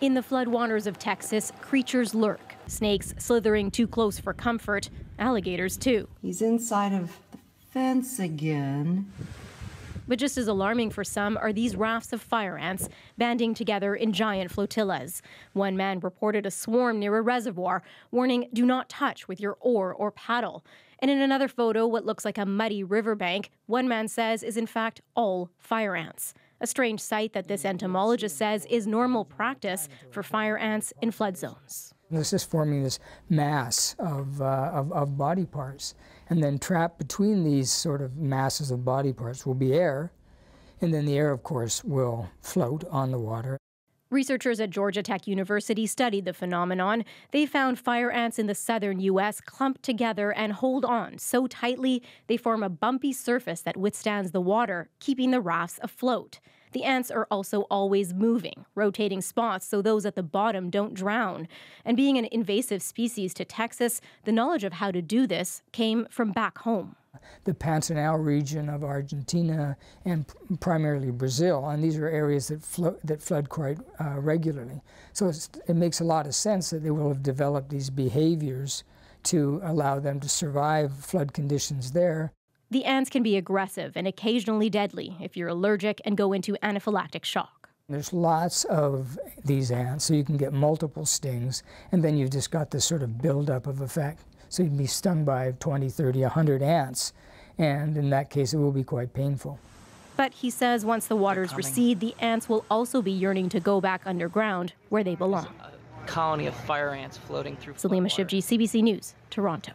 In the floodwaters of Texas, creatures lurk. Snakes slithering too close for comfort, alligators too. He's inside of the fence again. But just as alarming for some are these rafts of fire ants banding together in giant flotillas. One man reported a swarm near a reservoir, warning, do not touch with your oar or paddle. And in another photo, what looks like a muddy riverbank, one man says is in fact all fire ants. A strange sight that this entomologist says is normal practice for fire ants in flood zones. This is forming this mass of body parts. And then trapped between these sort of masses of body parts will be air. And then the air, of course, will float on the water. Researchers at Georgia Tech University studied the phenomenon. They found fire ants in the southern U.S. clump together and hold on so tightly they form a bumpy surface that withstands the water, keeping the rafts afloat. The ants are also always moving, rotating spots so those at the bottom don't drown. And being an invasive species to Texas, the knowledge of how to do this came from back home. The Pantanal region of Argentina and primarily Brazil, and these are areas that flood quite regularly. So it makes a lot of sense that they will have developed these behaviors to allow them to survive flood conditions there. The ants can be aggressive and occasionally deadly if you're allergic and go into anaphylactic shock. There's lots of these ants, so you can get multiple stings, and then you've just got this sort of buildup of effect. So you'd be stung by 20, 30, 100 ants, and in that case it will be quite painful. But he says once the waters recede, the ants will also be yearning to go back underground where they belong. A colony of fire ants floating through. Salima Shivji, CBC News, Toronto.